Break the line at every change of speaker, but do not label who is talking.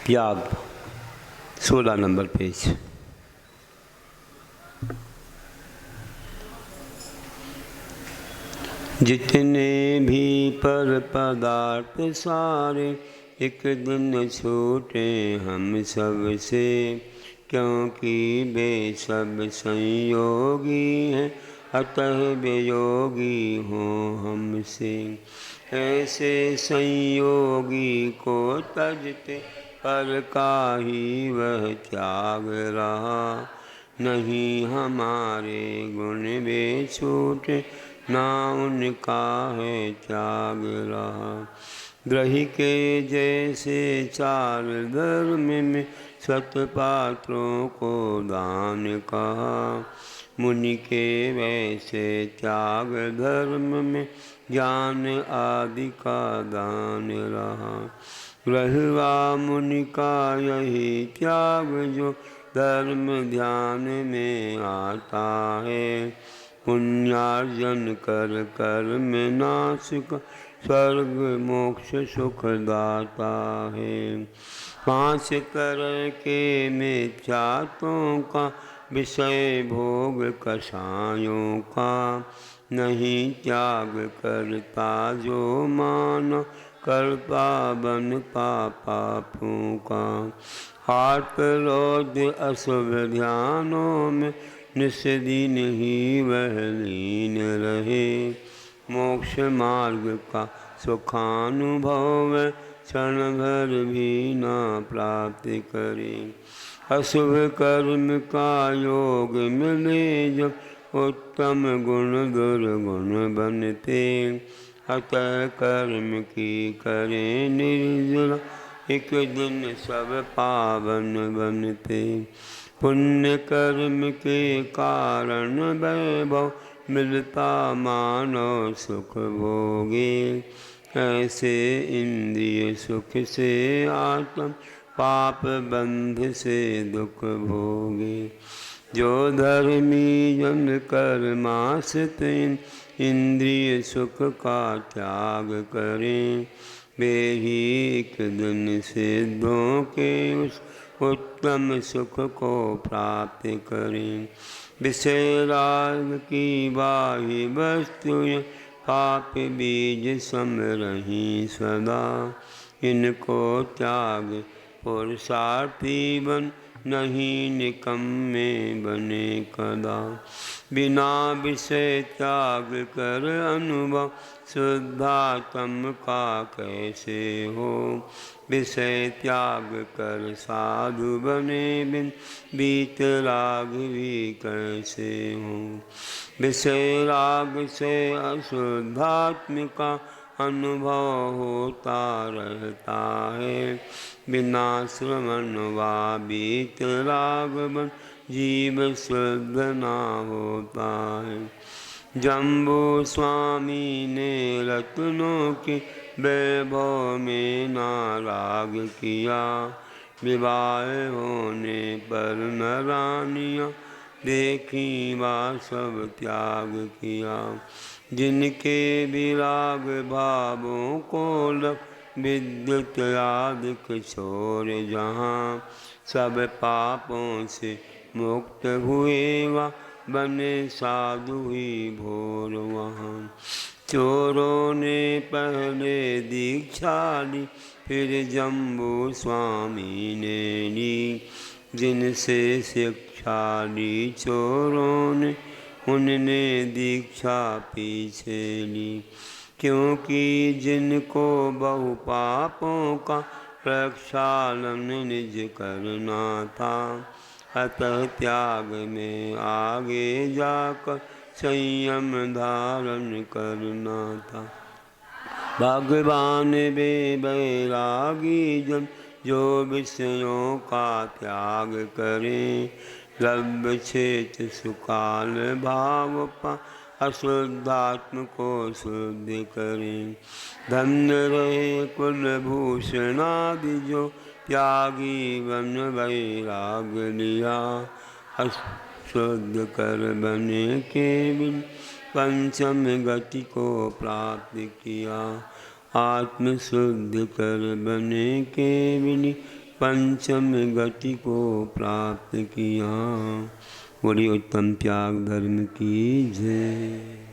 त्याग 16 number page. जितने भी पर पदार्थ सारे एक दिन छूटे हम सब से, क्योंकि वे सब संयोगी हैं अतः वियोगी हों हमसे। ऐसे संयोगी को तजते पर काहि वह त्याग रहा, नहीं हमारे गुण वे छूटे ना उनका है त्याग रहा। ग्रही के जैसे चार धर्म में सतपात्रों को दान कहा, मुनि के वैसे त्याग धर्म में ज्ञान आदि का दान रहा। ग्रहवा मुनि का यही त्याग जो धर्म ध्यान में आता है, पुण्यार्जन कर कर्म नाशक स्वर्ग मोक्ष सुख दाता है। 5 तरह के मिथ्यात्वों का विषय भोग कषायों का, नहीं त्याग करता जो मान कर पावन पापों का। हाथ क्रोध अशुभ ध्यानों में निस दिन ही वह लीन रहे, मोक्ष मार्ग का सुखानुभव क्षण भर भी ना प्राप्त करे। अशुभ कर्म का योग मिले जब उत्तम गुण दुर्गुण बनते, अतः कर्म की करें निर्जला एक दिन सब पावन बनते। पुण्य कर्म के कारण वैभव मिलता मानव सुख भोगे, ऐसे इंद्रिय सुख से आत्म पाप बंध से दुख भोगे। जो धर्मी जन कर्माश्रित इंद्रिय सुख का त्याग करें, वे ही एक दिन सिद्धों के उस उत्तम सुख को प्राप्त करें। विषय राग की बाह्य वस्तुएं पाप बीज सम रहीं सदा, इनको त्याग पुरुषार्थी बन नहीं निकम्मे बने कदा। बिना विषय त्याग कर अनुभव शुद्धात्म का कैसे हो, विषय त्याग कर साधु बने बिन वीतराग भी कैसे हो। विषय राग से अशुद्धात्म का अनुभव होता रहता है, बिना श्रवण वा वीतराग बन जीव शुद्ध ना होता है। जम्बू स्वामी ने रत्नों के वैभव में नाराग किया, विवाह होने पर नरानियाँ देखी वा सब त्याग किया। जिनके विराग भावों को लग विद्युत आदिक छोर जहाँ, सब पापों से मुक्त हुए वा बने साधु ही भोर वहाँ। चोरों ने पहले दीक्षा ली फिर जम्बू स्वामी ने ली, जिनसे शिक्षा ली चोरों ने उनने दीक्षा पीछे ली। क्योंकि जिनको बहु पापों का प्रक्षालन निज करना था, अतः त्याग में आगे जाकर संयम धारण करना था। भगवान वे बैरागी जन जो विषयों का त्याग करें, द्रव्य क्षेत्र सुकाल भाव पा अशुद्धात्म को शुद्ध करें। धन्य रहे कुलभूषण आदि जो त्यागी बन वैराग लिया, अशुद्ध कर बने के बिन पंचम गति को प्राप्त किया। आत्म शुद्ध कर बने के बिन पंचम गति को प्राप्त किया। बोलिए उत्तम त्याग धर्म की जय।